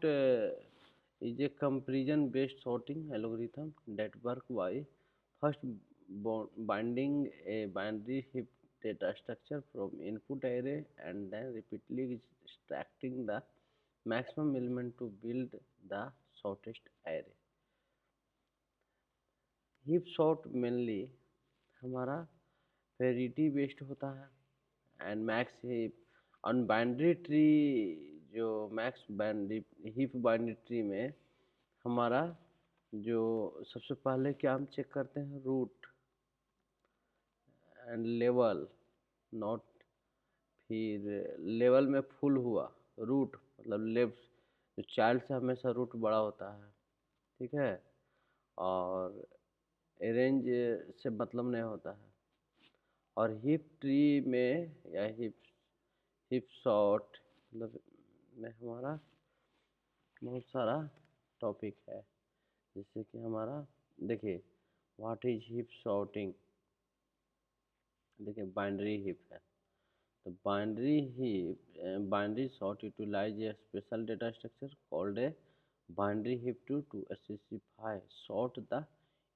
is a comparison-based sorting algorithm that works by first binding a binary heap data structure from input array and then repeatedly extracting the maximum element to build the shortest array. Heap sort mainly हमारा parity based होता है and max heap on binary tree जो max binary heap binary tree में हमारा जो सबसे पहले क्या हम चेक करते हैं रूट एंड लेवल नॉट फिर लेवल में फुल हुआ रूट मतलब लेफ्ट जो चाइल्ड से हमेशा रूट बड़ा होता है ठीक है और अरेंज से मतलब नहीं होता है और हिप ट्री में या हिप सॉर्ट मतलब में हमारा बहुत सारा टॉपिक है जैसे कि हमारा देखिए व्हाट इज हिप सॉर्टिंग देखिए बाइनरी हिप है तो binary sort utilise a special data structure called a binary heap to specify sort the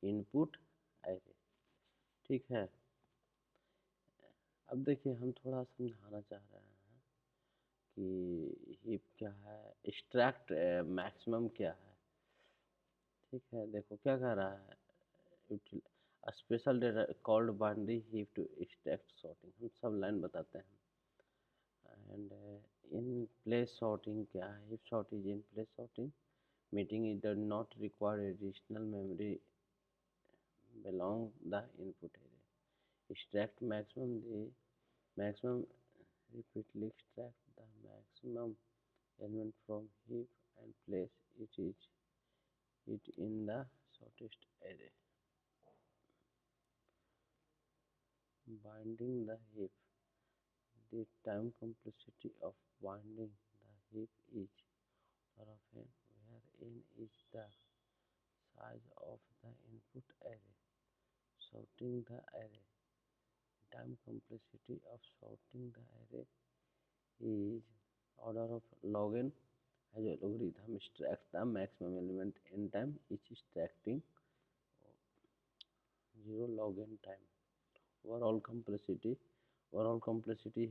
input array ठीक है। अब देखिए हम थोड़ा समझाना चाह रहे हैं कि हीप क्या है एक्सट्रैक्ट मैक्सिमम क्या है ठीक है। देखो क्या कह रहा है special data called binary heap to extract sorting हम सब लाइन बताते हैं एंड इन प्लेस सॉर्टिंग क्या है heap sort is in place sorting meeting it does not require additional memory belong the input area extract maximum repeatedly extract the maximum element from heap and place it in the shortest array. Binding the heap. The time complexity of binding the heap is order of n, where n is the size of the input array. Sorting the array. Time complexity of sorting the array is order of log n as a logarithm extract the maximum element n time each extracting 0 log n time. Overall complexity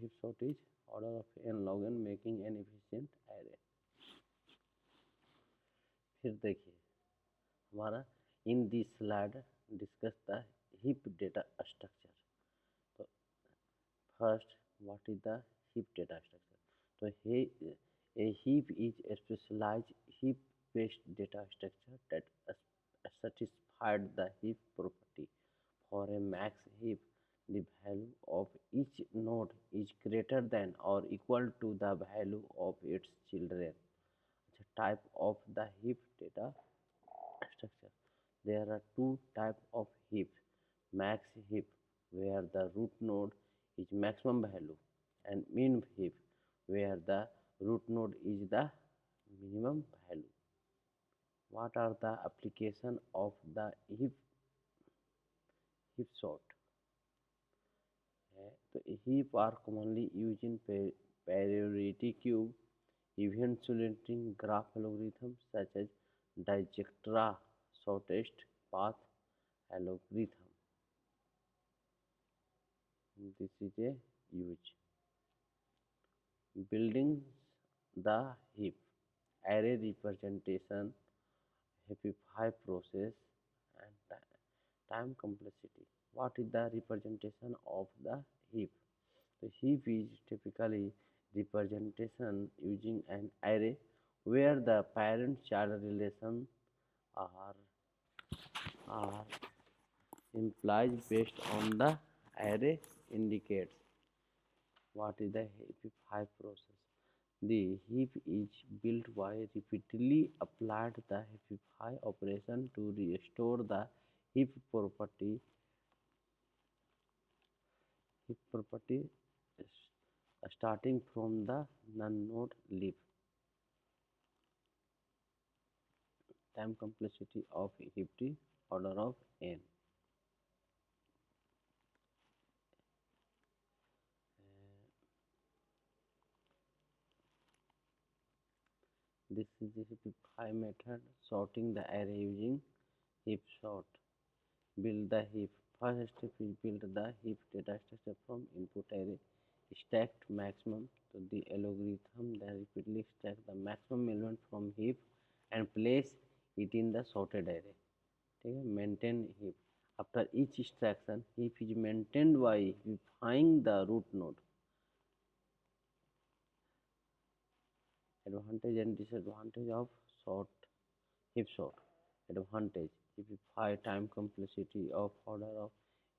heap sort is order of n log n making an efficient array. फिर देखिए हमारा in this slide discuss the heap data structure. तो first what is the heap data structure? तो a heap is a specialized heap-based data structure that satisfies the heap property. For a max heap, the value of each node is greater than or equal to the value of its children. The type of the heap data structure. There are two types of heaps. Max heap, where the root node is maximum value, and min heap, where the root node is the minimum value. What are the applications of the heap sort? So heap are commonly used in priority queue, event sorting graph algorithms such as Dijkstra shortest path algorithm. This is a use. Building the heap, array representation, heapify process, and time complexity. What is the representation of the heap? The heap is typically representation using an array where the parent-child relations are, are implied based on the array indicates. What is the heapify process? The heap is built by repeatedly applied the heapify operation to restore the heap property starting from the none node leaf. Time complexity of heap t order of n. This is the heapify method, sorting the array using heap sort. Build the heap. First step is build the heap data structure from input array stacked maximum. So the algorithm then repeatedly stack the maximum element from heap and place it in the sorted array. ठीक है, maintain heap. After each extraction, heap is maintained by heapifying the root node. Advantage and disadvantage of heap sort. Advantage: heapify time complexity of order of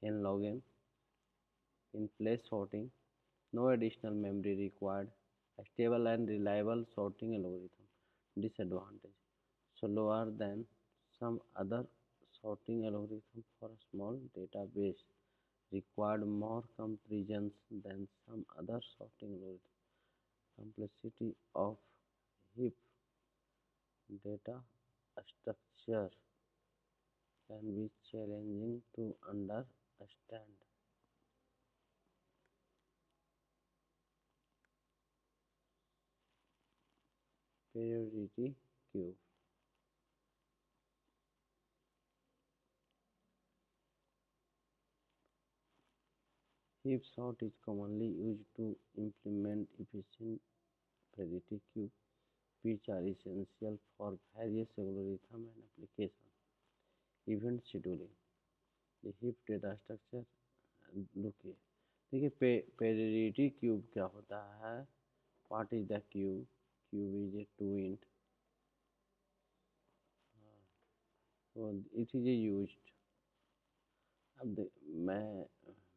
n log n. In place sorting, no additional memory required. A stable and reliable sorting algorithm. Disadvantage: slower than some other sorting algorithms for a small database. Required more comparisons than some other sorting algorithms. Complexity of heap data structure can be challenging to understand. Priority queue. Heap sort is commonly used to implement efficient priority queue, which are essential for various algorithms and applications. Event scheduling. The heap data structure. देखिए देखिए priority queue क्या होता है? What is the queue? Queue is a to int. So it is used. अब मैं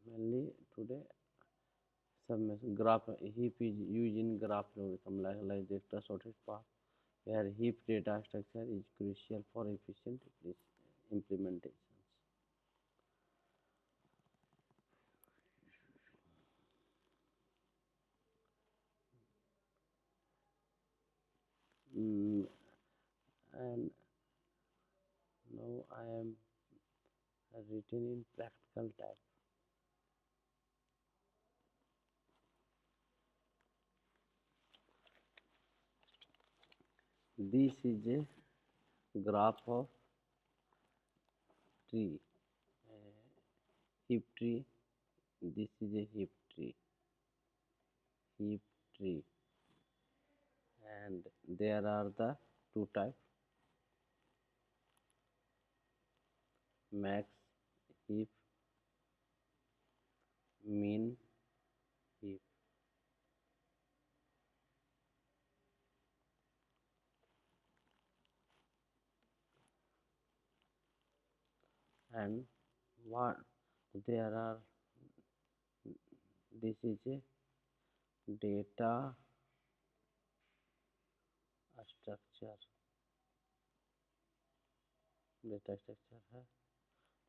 mainly today सब में graph heap is used in graph algorithm like the sorted path, where heap data structure is crucial for efficient implementations. And now I am written in practical type. This is a graph of tree, heap tree. This is a heap tree, and there are the two types: max heap, min heap. And what there are, this is a data structure है,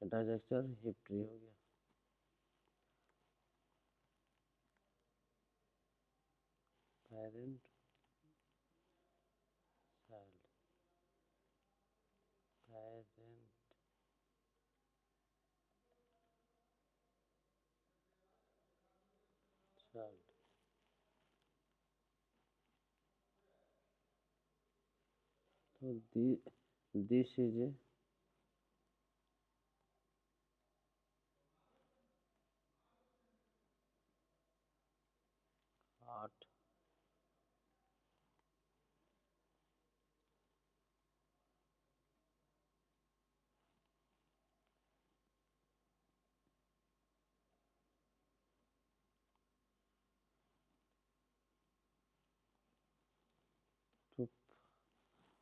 data structure heap tree हो गया. Parent, child, parent, child. So this is a heart.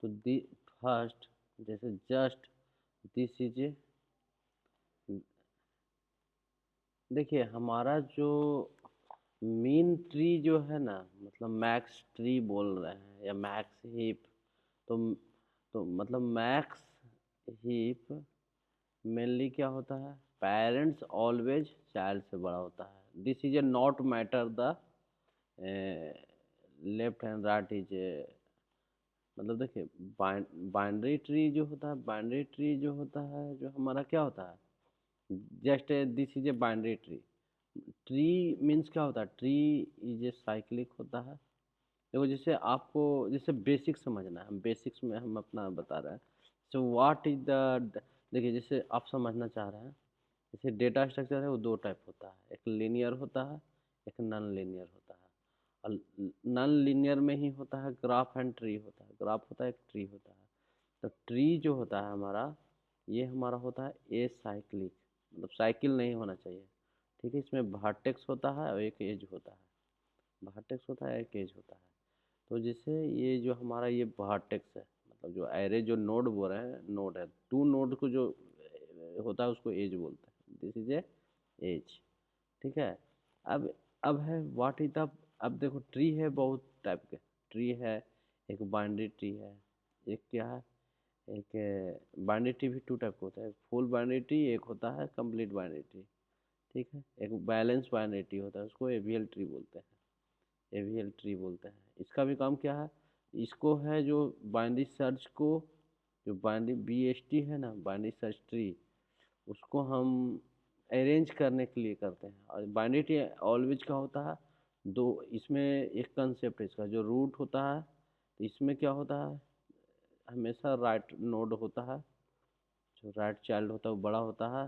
तो the first जैसे just this is a, देखिए हमारा जो mean tree जो है ना, मतलब मैक्स ट्री बोल रहे हैं या मैक्स हीप, तो मतलब मैक्स हीप मेनली क्या होता है? पेरेंट्स ऑलवेज चाइल्ड से बड़ा होता है. This is A not matter the left hand right is मतलब देखिए बाइनरी ट्री जो होता है, बाइनरी ट्री जो होता है, जो हमारा क्या होता है, just this is a binary tree. Tree means क्या होता है? ट्री इज ए साइक्लिक होता है. देखो जैसे आपको जैसे बेसिक समझना है, हम बेसिक्स में हम अपना बता रहे हैं। सो व्हाट इज द, देखिए जैसे आप समझना चाह रहे हैं, जैसे डेटा स्ट्रक्चर है वो दो टाइप होता है, एक लीनियर होता है, एक नॉन लीनियर होता है। और नॉन लीनियर में ही होता है ग्राफ एंड ट्री होता है, ग्राफ होता है एक ट्री होता है। तो ट्री जो होता है हमारा, ये हमारा होता है ए साइक्लिक, मतलब साइकिल नहीं होना चाहिए, ठीक है। इसमें वर्टेक्स होता है और एक एज होता है, वर्टेक्स होता है एक एज होता है। तो जैसे ये जो हमारा ये वर्टेक्स है, मतलब जो एरे जो नोड बोल रहे हैं, नोड है, टू नोड को जो होता है उसको एज बोलते हैं, दिस इज ए एज, ठीक है। अब अब है व्हाट इज द, अब देखो ट्री है बहुत टाइप के, ट्री है, एक बाइनरी ट्री है, एक क्या है, एक बाइनरी ट्री भी टू टाइप का होता है, फुल बाइनरी ट्री एक होता है, कंप्लीट बाइनरी ट्री, ठीक है। एक बैलेंस बाइनरी ट्री होता है, उसको एवीएल ट्री बोलते हैं, एवीएल ट्री बोलते हैं। इसका भी काम क्या है, इसको है जो बाइनरी सर्च को, जो बाइनरी बीएसटी है ना, बाइनरी सर्च ट्री, उसको हम अरेंज करने के लिए करते हैं। और बाइनरी ट्री ऑलवेज का होता है दो, इसमें एक कंसेप्ट है इसका, जो रूट होता है, तो इसमें क्या होता है, हमेशा राइट नोड होता है, जो राइट चाइल्ड होता है वो बड़ा होता है।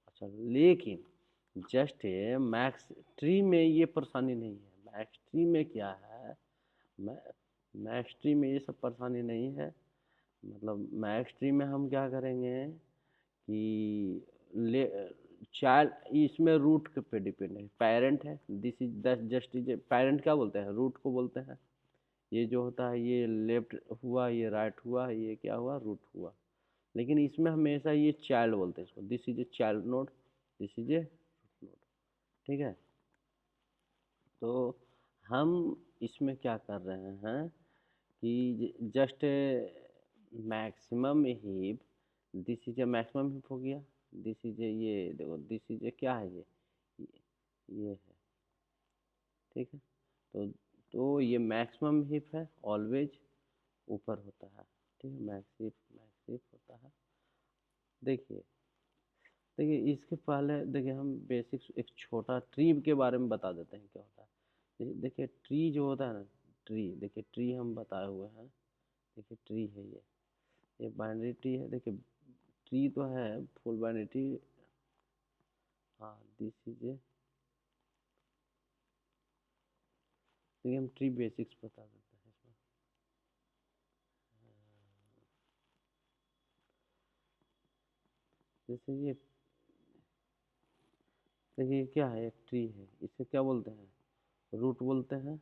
अच्छा, लेकिन जस्ट मैक्स ट्री में ये परेशानी नहीं है, मैक्स ट्री में क्या है, मैक्स ट्री में ये सब परेशानी नहीं है। मतलब मैक्स ट्री में हम क्या करेंगे कि ले चाइल्ड, इसमें रूट के पे डिपेंड है, पेरेंट है, this is the just is, parent क्या बोलते हैं, रूट को बोलते हैं। ये जो होता है ये लेफ्ट हुआ, ये राइट हुआ, ये क्या हुआ, रूट हुआ। लेकिन इसमें हमेशा ये चाइल्ड बोलते हैं इसको, this is a child node, this is a root node, ठीक है। तो हम इसमें क्या कर रहे हैं कि just maximum heap, this is A maximum heap हो गया, दिस इज ए, ये देखो दिस इज ए क्या है, ये है, ठीक है। तो ये मैक्सिमम हीप है, ऑलवेज ऊपर होता है, ठीक है, मैक्स हीप होता है। देखिए, देखिए इसके पहले देखिए हम बेसिक्स एक छोटा ट्री के बारे में बता देते हैं क्या होता है। देखिए ट्री जो होता है ना, ट्री, देखिए ट्री हम बताए हुए हैं, देखिए ट्री है ये बाइनरी ट्री है, देखिए ट्री तो है फुल बाइनरी ट्री, हाँ दिस इज ए, देखिए हम ट्री बेसिक्स बता देते हैं इसमें। जैसे ये देखिए क्या है, एक ट्री है, इसे क्या बोलते हैं, रूट बोलते हैं,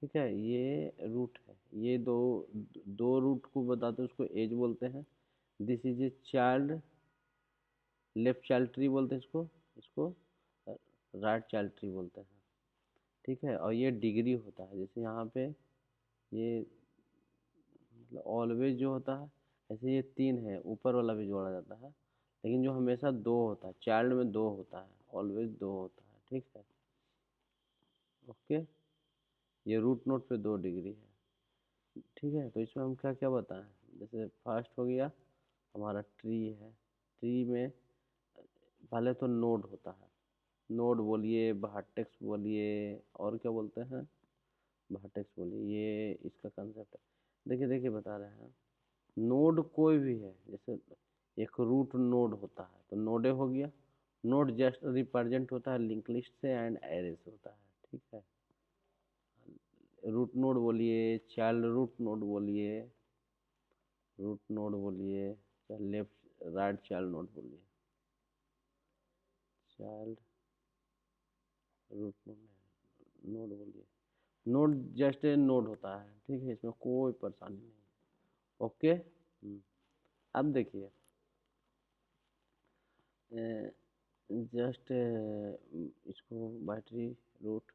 ठीक है। ये रूट है, ये दो दो रूट को बताते हैं, उसको एज बोलते हैं। This is a child, left child tree बोलते हैं इसको, इसको राइट चाइल्ड ट्री बोलते हैं, ठीक है। और ये डिग्री होता है, जैसे यहाँ पे ये मतलब ऑलवेज जो होता है, ऐसे ये तीन है, ऊपर वाला भी जोड़ा जाता है, लेकिन जो हमेशा दो होता है, चाइल्ड में दो होता है, ऑलवेज दो होता है, ठीक है, ओके। ये रूट नोड पे दो डिग्री है, ठीक है। तो इसमें हम क्या क्या बताएं, जैसे फर्स्ट हो गया हमारा ट्री है, ट्री में पहले तो नोड होता है, नोड बोलिए, वर्टेक्स बोलिए, और क्या बोलते हैं, वर्टेक्स बोलिए, ये इसका कंसेप्ट है। देखिए देखिए बता रहे हैं, नोड कोई भी है, जैसे एक रूट नोड होता है, तो नोडे हो गया, नोड जस्ट रिप्रेजेंट होता है लिंक लिस्ट से एंड एरे से होता है, ठीक है। रूट नोड बोलिए, चाइल्ड रूट नोड बोलिए, रूट नोड बोलिए, चाहे लेफ्ट राइट चाइल्ड नोड बोलिए, चाइल्ड रूट नोड, नोड बोलिए, नोड जस्ट ए नोड होता है, ठीक है, इसमें कोई परेशानी नहीं है, ओके। अब देखिए जस्ट इसको बैटरी रूट,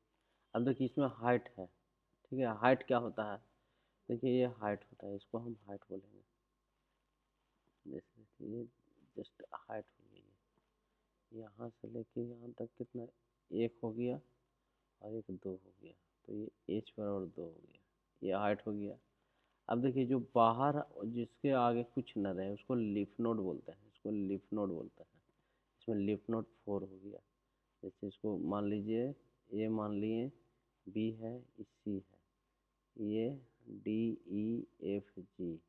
अब देखिए इसमें हाइट है, ठीक है, हाइट क्या होता है, देखिए ये हाइट होता है, इसको हम हाइट बोलेंगे, जैसे कि ये जस्ट हाइट हो गई है, यहाँ से लेके यहाँ तक कितना, एक हो गया और एक दो हो गया, तो ये एच बराबर दो हो गया, ये हाइट हो गया। अब देखिए जो बाहर जिसके आगे कुछ न रहे उसको लिफ नोड बोलते हैं, इसको लिफ नोड बोलते हैं, इसमें लिफ नोड 4 हो गया। जैसे इसको मान लीजिए, ए मान लिए, बी है, सी है, ये डी ई एफ जी,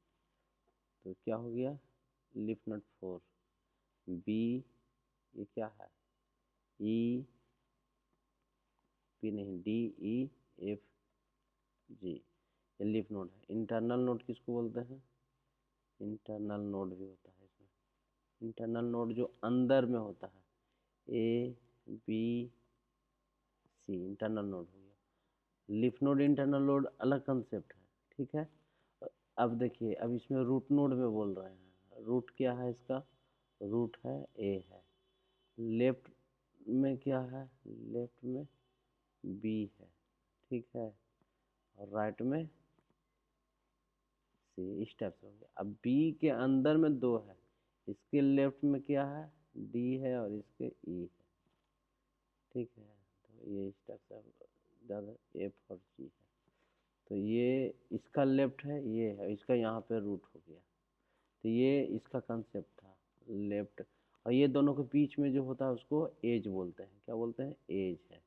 तो क्या हो गया लिफ नोट 4। बी ये क्या है ई पी नहीं डी ई एफ जी, ये लिफ नोड है। इंटरनल नोड किसको बोलते हैं, इंटरनल नोड भी होता है इसमें। इंटरनल नोड जो अंदर में होता है A B C internal node हो गया। लिफ नोड इंटरनल नोड अलग कंसेप्ट है, ठीक है। अब देखिए अब इसमें रूट नोड में बोल रहे हैं, रूट क्या है इसका, रूट है ए है। लेफ्ट में क्या है, लेफ्ट में बी है, ठीक है, और राइट में सी, इस टाइप से हो गया। अब बी के अंदर में दो है, इसके लेफ्ट में क्या है डी है और इसके ई है, ठीक है। तो ये इस टाइप से ज़्यादा एफ और जी है। तो ये इसका लेफ्ट है, ये है, इसका यहाँ पे रूट हो गया। तो ये इसका कंसेप्ट था लेफ्ट। और ये दोनों के बीच में जो होता है उसको एज बोलते हैं, क्या बोलते हैं, एज है।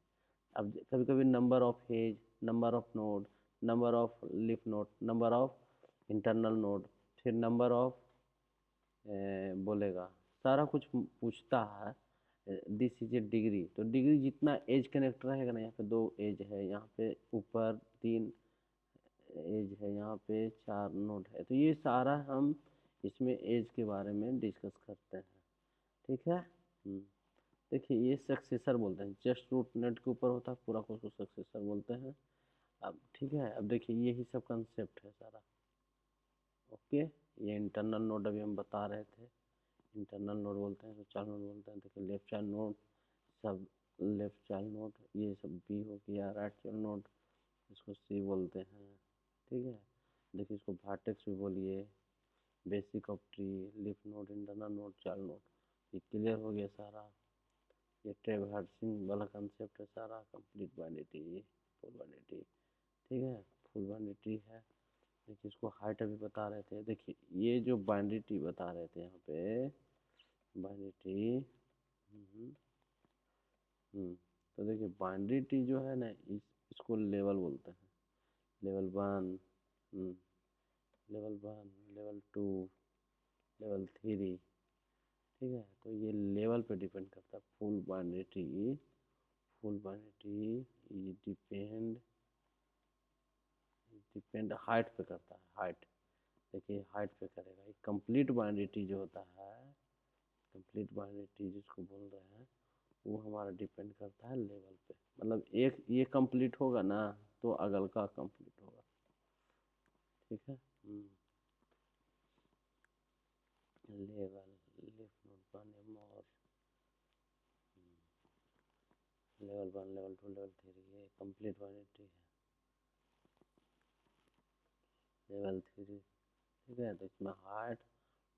अब कभी कभी number of edge, number of node, number of leaf node, number of internal node, फिर नंबर ऑफ बोलेगा, सारा कुछ पूछता है। दिस इज ए डिग्री, तो डिग्री जितना एज कनेक्ट रहेगा ना, यहाँ पे दो एज है, यहाँ पे ऊपर तीन एज है, यहाँ पे चार नोड है। तो ये सारा हम इसमें एज के बारे में डिस्कस करते हैं, ठीक है। देखिए ये सक्सेसर बोलते हैं, जस्ट रूट नेट के ऊपर होता है पूरा को, उसको सक्सेसर बोलते हैं। अब ठीक है, अब देखिए यही सब कंसेप्ट है सारा, ओके। ये इंटरनल नोड अभी हम बता रहे थे, इंटरनल नोड बोलते हैं, तो चाइल्ड नोड बोलते हैं। देखिए लेफ्ट चाइल्ड नोड, सब लेफ्ट चाइल्ड नोड, ये सब बी हो गया। राइट चाइल्ड नोड इसको सी बोलते हैं, ठीक है। देखिए इसको वर्टेक्स भी बोलिए, बेसिक ऑफ ट्री, लिफ node, internal node, child node, ये क्लियर हो गया सारा। ये ट्रैवर्सिंग वाला कंसेप्ट है सारा, कंप्लीट बाइनरी, फुल बाइनरी, ठीक है, फुल बाइनरी है। देखिए इसको हाइट अभी बता रहे थे। देखिए ये जो बाइनरी बता रहे थे यहाँ पे, बाइनरी, तो देखिए बाइनरी जो है ना, इसको लेवल बोलते हैं। लेवल 1, लेवल 1, लेवल 2, लेवल 3, ठीक है। तो ये लेवल पे डिपेंड करता है। फुल बाइनरी ये डिपेंड हाइट पे करता है, हाइट। देखिए हाइट पे करेगा। ये कंप्लीट बाइनरी जो होता है, कंप्लीट बाइनरी जिसको बोल रहे हैं, वो हमारा डिपेंड करता है लेवल पे। मतलब एक ये कंप्लीट होगा ना तो अगल का कंप्लीट होगा, ठीक है। लेवल, लिफ नोट 1 और लेवल 1, लेवल 2, लेवल 3, ये कंप्लीट बाइनरी है। लेवल 3, ठीक है। तो इसमें height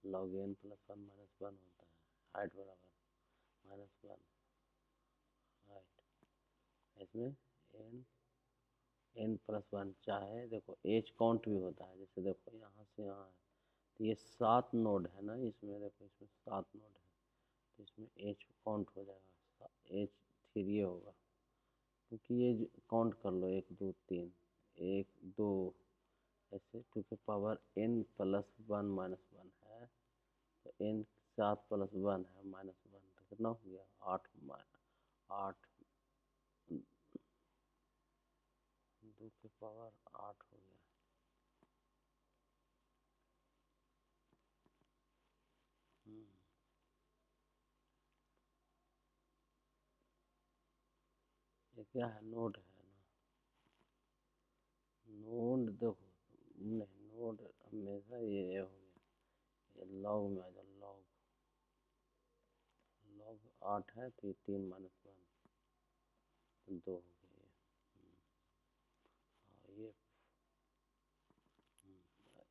log n plus 1 minus 1 होता है, हाइट बराबर -1 हाइट। इसमें एन एन प्लस 1, चाहे देखो एज काउंट भी होता है। जैसे देखो यहाँ से यहाँ है, तो ये 7 नोड है ना इसमें, देखो इसमें 7 नोड है, तो इसमें एज काउंट हो जाएगा, एज 3 होगा, क्योंकि ये काउंट कर लो 1 2 3, 1 2, ऐसे 2 के पावर n प्लस 1 माइनस 1 है, तो n 7 प्लस 1 है माइनस 1, तो कितना हो गया 8, 8, 2 के पावर 8 हो गया। ये क्या है, नोड है ना, नोड देखो, नहीं नोड हमेशा ये हो गया, ये लॉग में आ जाओ, लॉग, लॉग 8 है, तो ये 3 माइनस 1, तो 2 हो गया ये।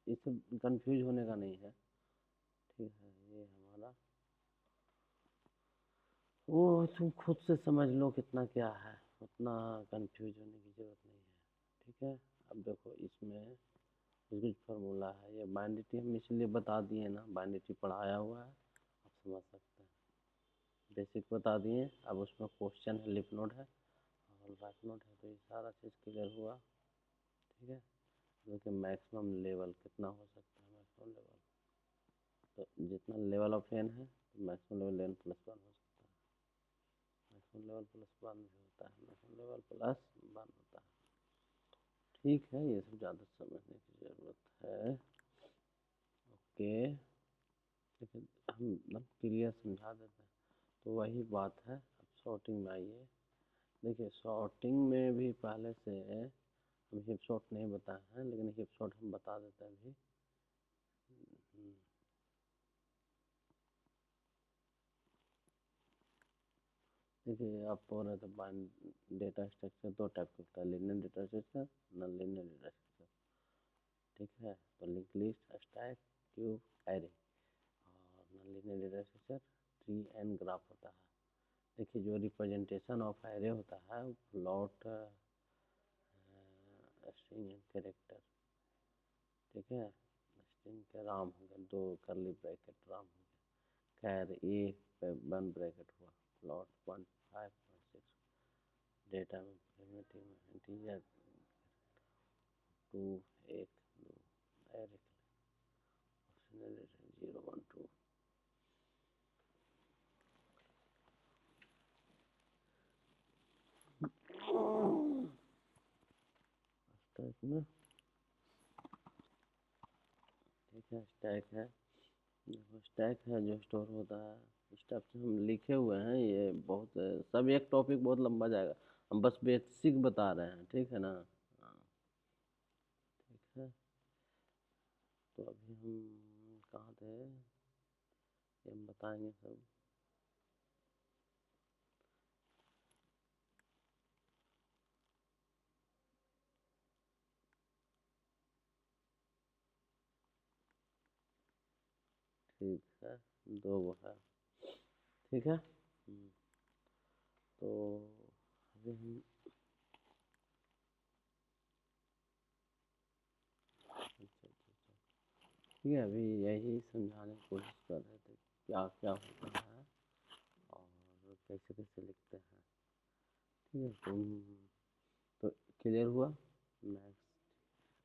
इससे कंफ्यूज होने का नहीं है, ठीक है। ये हमारा, वो तुम खुद से समझ लो कितना क्या है, उतना कंफ्यूज होने की ज़रूरत नहीं है, ठीक है। अब देखो इसमें कुछ फार्मूला है, ये बाइनरी हम इसलिए बता दिए ना, बाइनरी पढ़ाया हुआ है, आप समझ सकते हैं। बेसिक बता दिए, अब उसमें क्वेश्चन है, लिफ नोड है और राइट नोड है, तो ये सारा चीज़ क्लियर हुआ, ठीक है। देखिए मैक्सिमम लेवल कितना हो सकता है, मैक्सिमम लेवल तो जितना लेवल ऑफ एन है तो maximum level n plus one हो सकता है, मैक्सिमम लेवल प्लस वन भी होता है, मैक्सिमम लेवल प्लस वन होता है। ठीक है, ये सब ज़्यादा समझने की ज़रूरत है। ओके, लेकिन हम मतलब क्लियर समझा देते हैं। तो वही बात है, अब शॉर्टिंग में आइए। देखिए शॉर्टिंग में भी पहले से हम हिप शॉट नहीं बताए हैं, लेकिन हिप शॉट हम बता देते हैं अभी। देखिए आप बोल रहे थे बाइंड डेटा स्ट्रक्चर दो टाइप का होता है, linear data structure, non linear data structure. ठीक है, तो link list, stack, queue, array. और non linear data structure tree and graph होता है। देखिए जो रिप्रेजेंटेशन ऑफ एरे होता है फ्लोट, स्ट्रिंग एंड कैरेक्टर। ठीक है, स्ट्रिंग के राम हो गए, दो करली ब्रैकेट राम हो गए, खैर ए पे वन ब्रैकेट हुआ, प्लॉट 1.5.6, डेटा में प्रिमिटिव में इंटीजर 2 1 2, एरे 0 1 2। स्टैक में ठीक है, स्टैक है, देखो स्टैक है जो स्टोर होता है। स्टेप से हम लिखे हुए हैं, ये बहुत सब एक टॉपिक बहुत लंबा जाएगा, हम बस बेसिक बता रहे हैं, ठीक है ना। हाँ, ठीक है, तो अभी हम कहाँ थे, ये हम बताएंगे सब। ठीक है, दो वो है, ठीक है। तो अभी हम ठीक है, अभी यही समझाने की कोशिश कर रहे थे क्या क्या होता है और कैसे कैसे लिखते हैं। ठीक है, तो क्लियर हुआ मैक्स।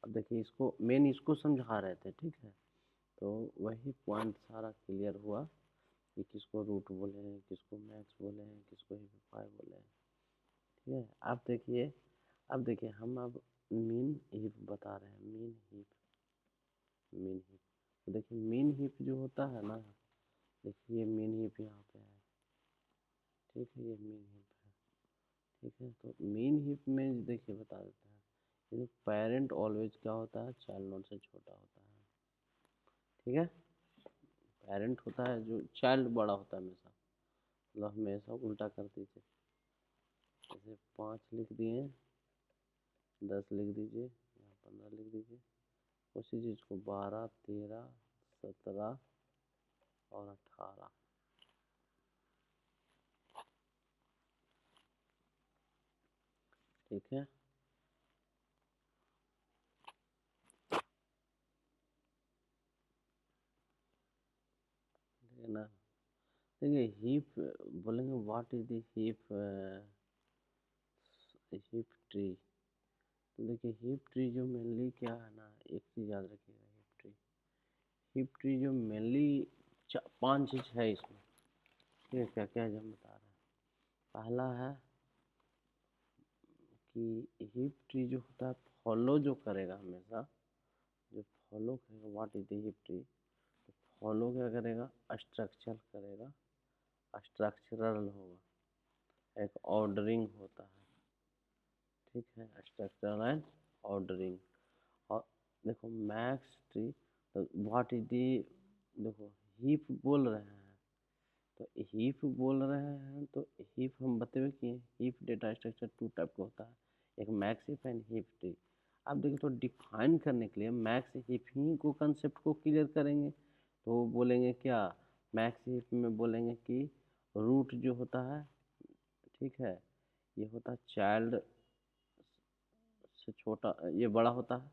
अब देखिए इसको मेन इसको समझा रहे थे, ठीक है, तो वही पॉइंट सारा क्लियर हुआ कि किसको रूट बोले हैं, किसको मैक्स बोले हैं, किसको हिप बोले हैं। ठीक है, अब देखिए हम अब मीन हिप बता रहे हैं, मीन हिप, मीन हिप। तो देखिए मीन हिप जो होता है ना, देखिए ये मीन हिप यहाँ पे है, ठीक है, ये मीन हिप है। ठीक है, तो मीन हिप में देखिए बता देते हैं, ये पेरेंट ऑलवेज क्या होता है, चाइल्ड नोड से छोटा होता है। ठीक है, पेरेंट होता है जो चाइल्ड बड़ा होता है हमेशा, मतलब हमेशा उल्टा कर दीजिए, जैसे 5 लिख दिए, 10 लिख दीजिए, यहाँ 15 लिख दीजिए, उसी चीज़ को 12 13 17 और 18। ठीक है, ठीक है ना। देखिए हीप बोलेंगे, what is the heap, heap tree. तो देखिए हीप ट्री जो मेनली क्या है ना, एक चीज़ याद रखिएगा, हीप ट्री जो मेनली 5 चीज़ है इसमें। ठीक है, क्या क्या जो हम बता रहे हैं, पहला है कि हीप ट्री जो होता है फॉलो जो करेगा हमेशा, जो फॉलो करेगा, what is the heap tree, तो फॉलो क्या करेगा, स्ट्रक्चर करेगा, स्ट्रक्चरल होगा, एक ऑर्डरिंग होता है। ठीक है, स्ट्रक्चरल एंड ऑर्डरिंग। और देखो मैक्स ट्री, तो व्हाट इज दी, देखो हीप बोल रहे हैं, तो हीप बोल रहे हैं, तो हीप हम बतेबे किए, हीप डेटा स्ट्रक्चर 2 टाइप का होता है, एक max heap and heap tree. अब देखिए तो डिफाइन करने के लिए मैक्स हीप ही को कंसेप्ट को क्लियर करेंगे, तो बोलेंगे क्या, मैक्स हीप में बोलेंगे कि रूट जो होता है, ठीक है, ये होता है चाइल्ड से छोटा, ये बड़ा होता है।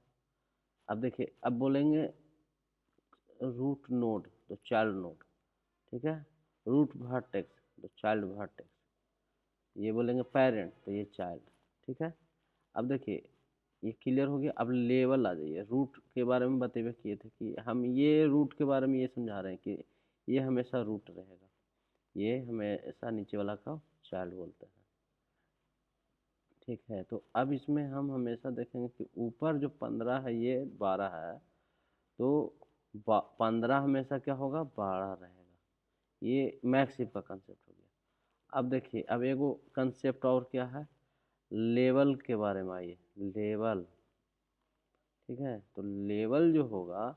अब देखिए अब बोलेंगे रूट नोड तो चाइल्ड नोड, ठीक है, रूट वर्टेक्स तो चाइल्ड वर्टेक्स, ये बोलेंगे पेरेंट तो ये चाइल्ड। ठीक है, अब देखिए ये क्लियर हो गया। अब लेवल आ जाइए, रूट के बारे में बतेबे किए थे कि हम ये रूट के बारे में ये समझा रहे हैं कि ये हमेशा रूट रहेगा, ये हमेशा नीचे वाला का चाइल्ड बोलते हैं। ठीक है, तो अब इसमें हम हमेशा देखेंगे कि ऊपर जो 15 है ये 12 है, तो 15 हमेशा क्या होगा, 12 रहेगा। ये मैक्स शिफ्ट का कंसेप्ट हो गया। अब देखिए, अब एगो कंसेप्ट और क्या है, लेवल के बारे में आइए, लेवल। ठीक है, तो लेवल जो होगा,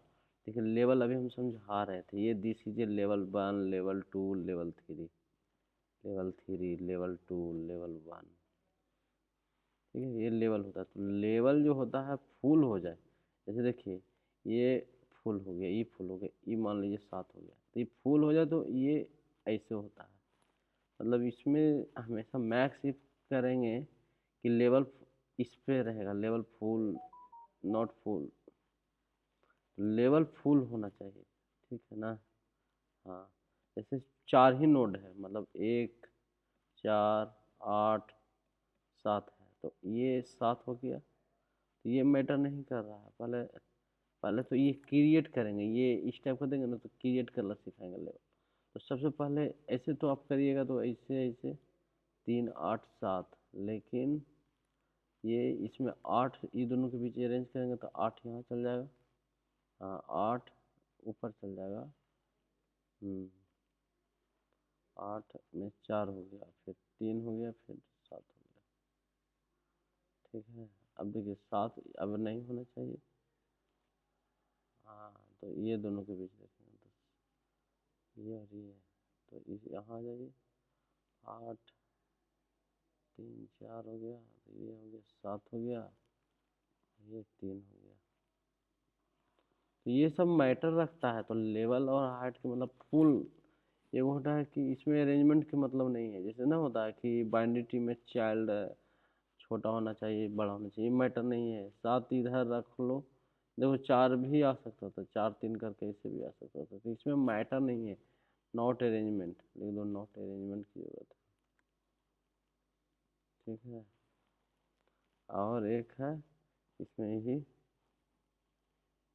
देखिए लेवल अभी हम समझा रहे थे, ये this is level 1, level 2, level 3, level 3, level 2, level 1। ठीक है, ये लेवल होता है। तो लेवल जो होता है फुल हो जाए, जैसे देखिए ये फुल हो गया, ये फुल हो गया, ये मान लीजिए 7 हो गया, तो ये फुल हो जाए तो ये ऐसे होता है। मतलब इसमें हमेशा मैक्स इफ करेंगे कि लेवल इस पे रहेगा, level full, not full, level full होना चाहिए। ठीक है ना। हाँ, जैसे 4 ही नोड है, मतलब 1, 4, 8, 7 है, तो ये 7 हो गया। तो ये मैटर नहीं कर रहा है, पहले पहले तो ये क्रिएट करेंगे, ये इस टाइप का देंगे ना तो क्रिएट करना सिखाएंगे लेवल। तो सबसे पहले ऐसे तो आप करिएगा, तो ऐसे ऐसे 3, 8, 7, लेकिन ये इसमें 8, ये दोनों के बीच अरेंज करेंगे तो 8 यहाँ चल जाएगा। हाँ, 8 ऊपर चल जाएगा। 8 में 4 हो गया, फिर 3 हो गया, फिर 7 हो गया। ठीक है, अब देखिए 7 अब नहीं होना चाहिए। हाँ, तो ये दोनों के बीच देखेंगे तो ये और ये, तो इस यहाँ आ जाइए, 8, 3, 4 हो गया, तो ये हो गया 7 हो गया, ये 3 हो गया। तो ये सब मैटर रखता है। तो लेवल और हाइट के मतलब फुल, ये होता है कि इसमें अरेंजमेंट के मतलब नहीं है। जैसे ना होता है कि बाइनरी ट्री में चाइल्ड छोटा होना चाहिए, बड़ा होना चाहिए, मैटर नहीं है। 7 इधर रख लो, देखो 4 भी आ सकता था, 4, 3 करके ऐसे भी आ सकता था, तो इसमें मैटर नहीं है। नॉट अरेंजमेंट लिख दो, नॉट अरेंजमेंट की जरूरत है। ठीक है, और एक है इसमें ही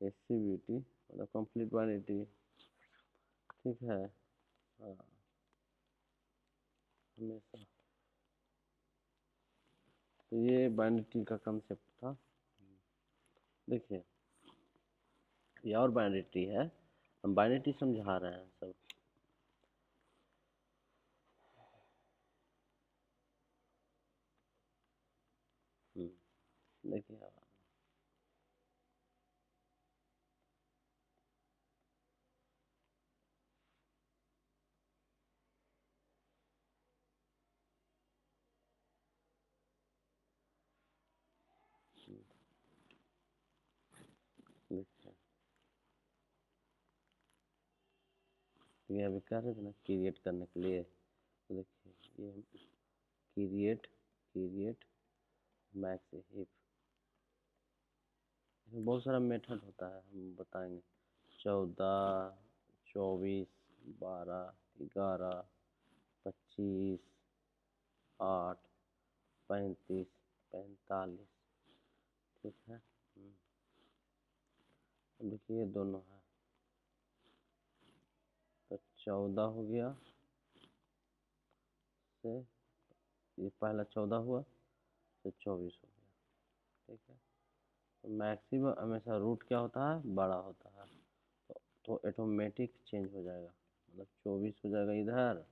SCBT, मतलब कंप्लीट बाइनरी ट्री। ठीक है। हाँ, हमेशा तो ये बाइनरी ट्री का कंसेप्ट था। देखिए, ये और बाइनरी ट्री है, हम बाइनरी ट्री समझा रहे हैं सब। देखिए, देखिए ये अभी कह रहे थे ना क्रिएट करने के लिए, तो देखिए ये क्रिएट, क्रिएट मैक्स हिप, इसमें बहुत सारा मेथड होता है, हम बताएंगे। 14, 24, 12, 11, 25, 8, 35, 45। ठीक है। अब देखिए ये दोनों है, तो 14 हो गया से, ये पहला 14 हुआ, फिर 24 हो गया। ठीक है, तो मैक्सिमम हमेशा रूट क्या होता है, बड़ा होता है। तो ऑटोमेटिक चेंज हो जाएगा, मतलब 24 हो जाएगा इधर,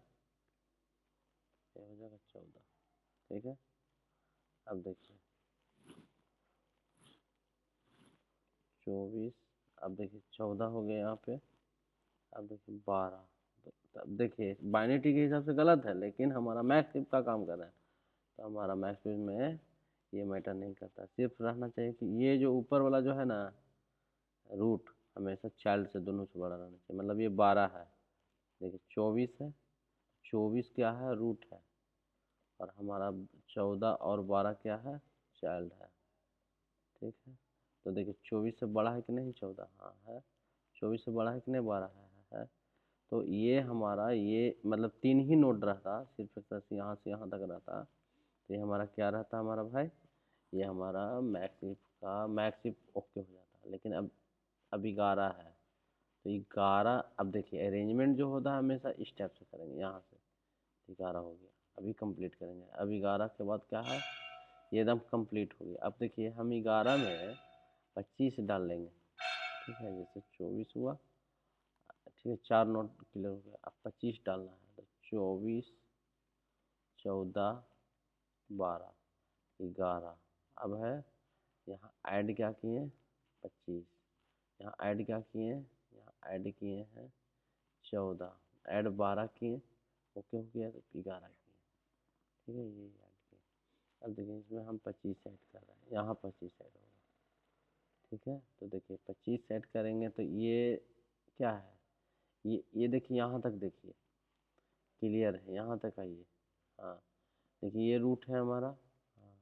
ये हो जाएगा 14। ठीक है, अब देखिए 24, अब देखिए 14 हो गया यहाँ पे, अब देखिए 12। तो अब देखिए बाइनरी के हिसाब से गलत है, लेकिन हमारा मैक्स का काम कर रहा है, तो हमारा मैक्स में ये मैटर नहीं करता। सिर्फ रहना चाहिए कि ये जो ऊपर वाला जो है ना रूट, हमेशा चाइल्ड से दोनों से बड़ा रहना चाहिए। मतलब ये 12 है, देखिए 24 है, 24 क्या है, रूट है, और हमारा 14 और 12 क्या है, चाइल्ड है। ठीक है, तो देखिए 24 से बड़ा है कि नहीं 14, हाँ है। 24 से बड़ा है कि नहीं 12, है। तो ये हमारा ये मतलब 3 ही नोड रहता, सिर्फ एक तरह से यहाँ तक रहता, तो ये हमारा क्या रहता हमारा भाई, ये हमारा मैक्स का मैक्स ओके हो जाता है, लेकिन अब 11 है तो 11, अब देखिए अरेंजमेंट जो होता है हमेशा इस टाइप से करेंगे, यहाँ से 11 हो गया, अभी कंप्लीट करेंगे। अब 11 के बाद क्या है, ये एकदम कंप्लीट हो गया। अब देखिए हम 11 में 25 डाल लेंगे, ठीक है, जैसे 24 हुआ, ठीक है, 4 नोट क्लियर हो गया। अब 25 डालना है, तो 24, 14, 12, 11। अब है यहाँ ऐड क्या किए, 25, यहाँ ऐड क्या किए, यहाँ ऐड किए हैं 14, ऐड 12 किए, ओके हो गया, तो 11 किए, ठीक है, ये ऐड किए। अब देखिए इसमें हम 25 ऐड कर रहे हैं, यहाँ 25 ऐड होगा, ठीक है। तो देखिए 25 ऐड करेंगे तो ये क्या है, ये देखिए यहाँ तक देखिए क्लियर है, यहाँ तक आइए, हाँ देखिए ये रूट है हमारा, हाँ,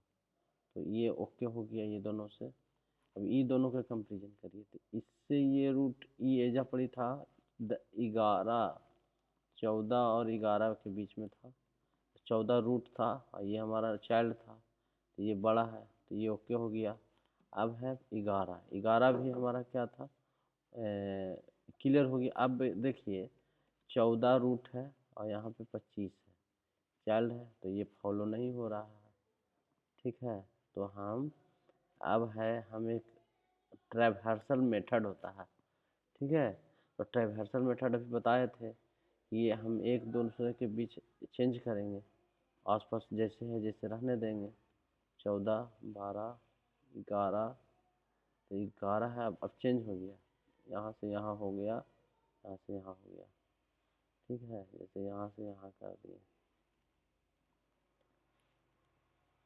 तो ये ओके हो गया ये दोनों से। अब ई दोनों का कंपेरिजन करिए, तो इससे ये रूट ई एजा पड़ी था 11, 14 और 11 के बीच में था, 14 रूट था और ये हमारा चाइल्ड था, तो ये बड़ा है, तो ये ओके हो गया। अब है 11, 11 भी हमारा क्या था, क्लियर हो गया। अब देखिए 14 रूट है और यहाँ पे 25 है, चाइल्ड है, तो ये फॉलो नहीं हो रहा है, ठीक है। तो हम अब है हम एक ट्रैवर्सल मेथड होता है, ठीक है, तो ट्रैवर्सल मेथड अभी बताए थे, ये हम एक दूसरे के बीच चेंज करेंगे, आसपास जैसे है जैसे रहने देंगे। 14, 12, 11, तो 11 है, अब चेंज हो गया, यहाँ से यहाँ हो गया, यहाँ से यहाँ हो गया, ठीक है, जैसे यहाँ से यहाँ कर दिए,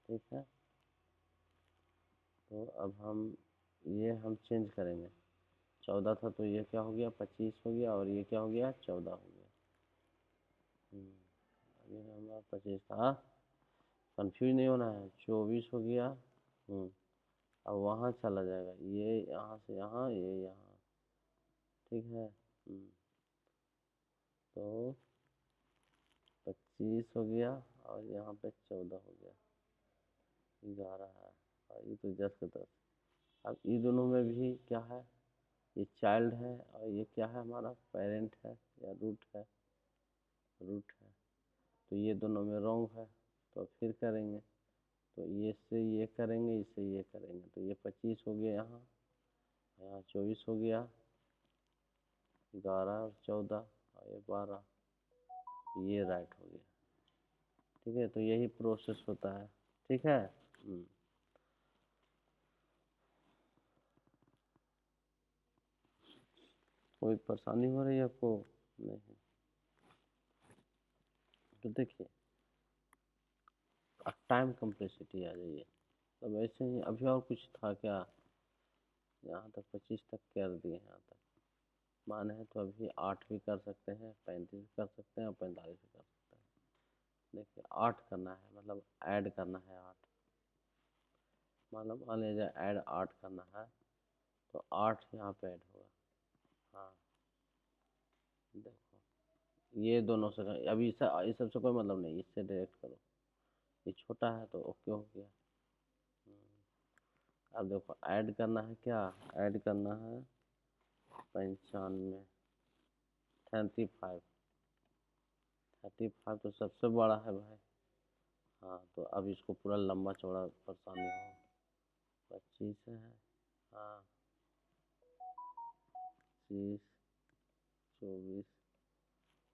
ठीक है। तो अब हम चेंज करेंगे, 14 था तो ये क्या हो गया, 25 हो गया, और ये क्या हो गया, 14 हो गया। ये हमारा 25 था, कंफ्यूज नहीं होना है, 24 हो गया। अब वहाँ चला जाएगा, ये यहाँ से यहाँ, ये यहाँ, ठीक है। तो 25 हो गया और यहाँ पे 14 हो गया, 11 है, और ये तो 10 का 10। अब ये दोनों में भी क्या है, ये चाइल्ड है और ये क्या है, हमारा पेरेंट है या रूट है, रूट है, तो ये दोनों में रॉन्ग है, तो फिर करेंगे, तो ये से ये करेंगे, इससे ये करेंगे, तो ये 25 हो गया, यहाँ यहाँ 24 हो गया, 11 और 14 और ये 12, ये राइट हो गया, ठीक है। तो यही प्रोसेस होता है, ठीक है। कोई परेशानी हो रही है आपको, नहीं? तो देखिए टाइम कम्प्लेक्सिटी आ जाइए, तब ऐसे ही अभी और कुछ था क्या, यहाँ तक 25 तक कर दिए, यहाँ तक माने है, तो अभी 8 भी कर सकते हैं, 35 भी कर सकते हैं और 45 भी कर सकते हैं। देखिए 8 करना है, मतलब ऐड करना है 8, मतलब मान लीजिए ऐड 8 करना है, तो 8 यहाँ पे ऐड होगा, हाँ देखो ये दोनों से अभी इस सबसे कोई मतलब नहीं, इससे डायरेक्ट करो, ये छोटा है तो ओके हो गया। अब देखो ऐड करना है, क्या ऐड करना है, 95, 35, 35 तो सबसे बड़ा है भाई, हाँ तो अब इसको पूरा लंबा चौड़ा परेशानी हो, 25 है, हाँ 25, 24,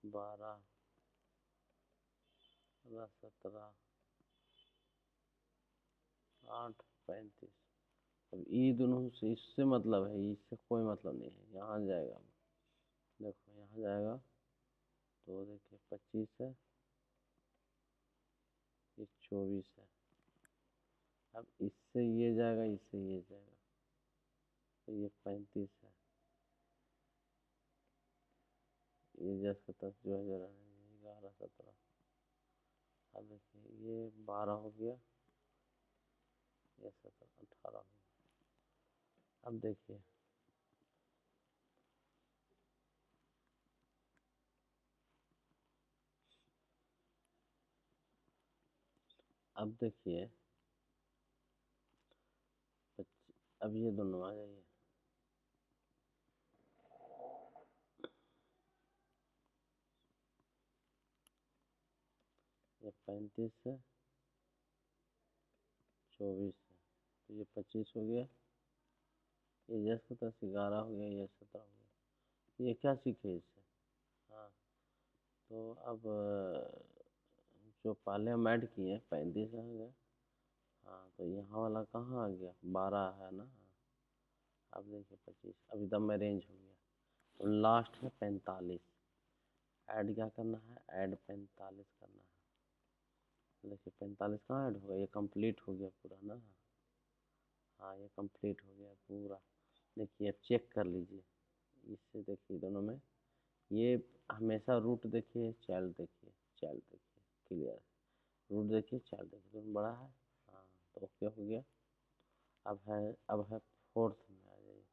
12, 17, 8, 35। अब ये दोनों से इससे मतलब है, इससे कोई मतलब नहीं है, यहाँ जाएगा, देखो यहाँ जाएगा, तो देखिए 25 है, ये 24 है, अब इससे ये जाएगा, इससे ये जाएगा, तो ये 35 है, ये 10 का 10 जो है जरा 11, 17, अब देखिए ये 12 हो गया, ये 17, 18 हो गया। अब देखिए अब देखिए अब ये दोनों आ जाइए, ये 35 है, 24 है, तो ये 25 हो गया, ये जैसे 10 11 हो गया, ये 17 हो गया। ये क्या सीखे इससे? हाँ, तो अब जो पहले हम ऐड किए 35 आ गया। हाँ, तो यहाँ वाला कहाँ आ गया? 12 है ना। अब देखिए 25, अब एकदम में रेंज हो गया। तो लास्ट है 45, ऐड क्या करना है? ऐड 45 करना है। देखिए 45 कहाँ ऐड होगा? ये कंप्लीट हो गया पूरा ना। हाँ, ये कंप्लीट हो गया पूरा। देखिए अब चेक कर लीजिए, इससे देखिए दोनों में ये हमेशा रूट देखिए, चाइल्ड देखिए, चाइल्ड देखिए, क्लियर। रूट देखिए, चाइल्ड देखिए, दोनों बड़ा है। हाँ, तो ओके हो गया। अब है फोर्थ में आ जाइए।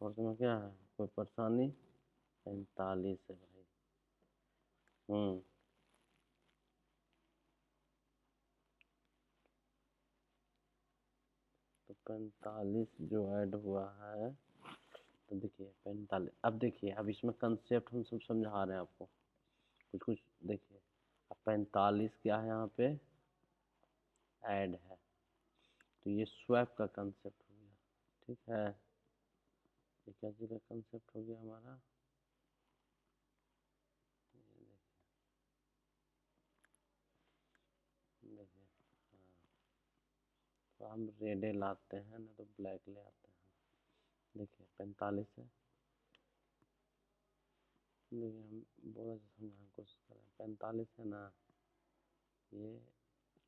फोर्थ में क्या है? कोई परेशानी? 45 है भाई। तो 45 जो ऐड हुआ है, तो देखिए 45। अब देखिए, अब इसमें कंसेप्ट हम सब समझा रहे हैं आपको, कुछ कुछ देखिए। अब 45 क्या है यहाँ पे? ऐड है, तो ये स्वैप का कंसेप्ट हो गया। ठीक है, ये क्या चीज़ का कंसेप्ट हो गया हमारा? देखिए, हाँ, तो हम रेडे लाते हैं ना, तो ब्लैक ले आते हैं। देखिए 45 है, देखिए हम बोला समझाने की कोशिश करें। 45 है ना, ये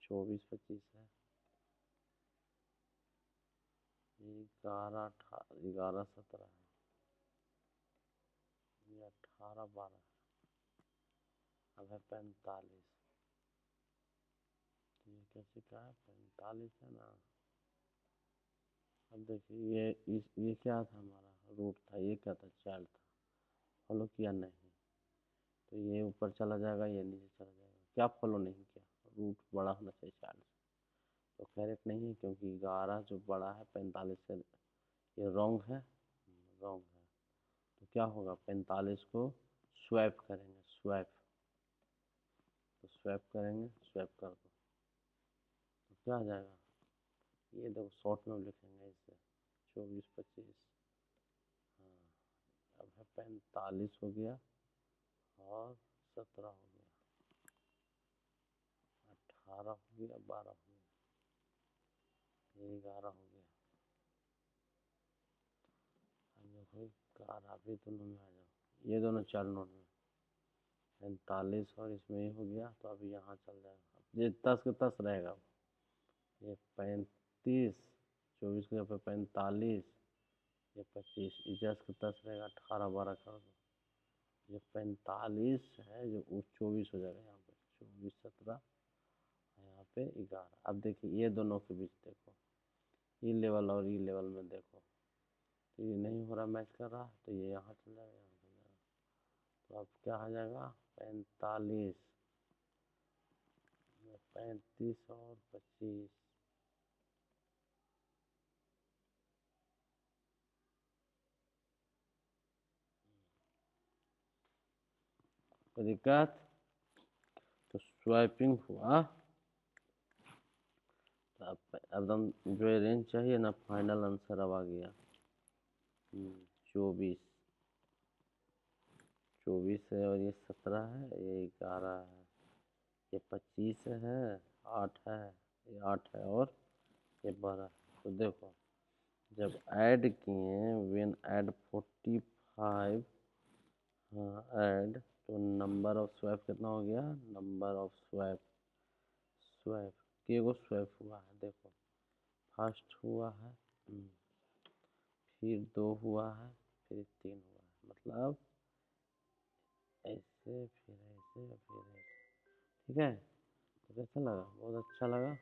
24 25 है, ये 11 17 है, ये 18 12 है। अब है 45, तो ये कैसे का है? 45 है ना। अब देखिए ये क्या था हमारा? रूट था। ये क्या था? चाइल्ड था। फॉलो किया नहीं, तो ये ऊपर चला जाएगा, ये नीचे चला जाएगा। क्या फॉलो नहीं किया? रूट बड़ा होना चाहिए चाइल्ड से, तो करेक्ट नहीं है, क्योंकि 11 जो बड़ा है 45 से, ये रॉन्ग है, रॉन्ग है। तो क्या होगा? 45 को स्वैप करेंगे, स्वैप। तो स्वैप करेंगे, स्वैप कर दो, तो क्या आ जाएगा? ये देखो शॉर्ट में लिखेंगे इससे, 24 25। हाँ, अब है 45 हो गया, और 17 हो गया, 18 हो गया, 12 हो गया, ये 11 हो गया। अब देखो 11 भी दोनों में आ जाओ, ये दोनों चार नोट में। 45 और इसमें ये हो गया, तो अभी यहाँ चल जाएगा। अब ये 10 के 10 रहेगा। ये 35, 24 के पे 45, ये 25, ये 10 के 10 रहेगा, 18 12 कर दो। ये 45 है जो 24 हो जाएगा यहाँ पे, 24 17, यहाँ पे 11। अब देखिए ये दोनों के बीच देखो, ये लेवल और ये लेवल में देखो, तो ये नहीं हो रहा, मैच कर रहा, तो ये यहाँ चल जाएगा, यहाँ चल जाएगा। तो अब क्या आ जाएगा? 45, 35 और 25। कोई दिक्कत? तो स्वाइपिंग हुआ, तो अब एकदम जो रेंज चाहिए ना, फाइनल आंसर अब आ गया। 24, 24 है, और ये 17 है, ये 11 है, ये 25 है, 8 है, ये 8 है, और ये 12 है। तो देखो जब ऐड किए, व्हेन ऐड 45, हाँ ऐड, तो नंबर ऑफ स्वैप कितना हो गया? नंबर ऑफ स्वैप, स्वैप के को स्वैप हुआ है, देखो फर्स्ट हुआ है, फिर 2 हुआ है, फिर 3 हुआ है, मतलब ऐसे, फिर ऐसे, फिर ऐसे। ठीक है, तो कैसा लगा? बहुत अच्छा लगा।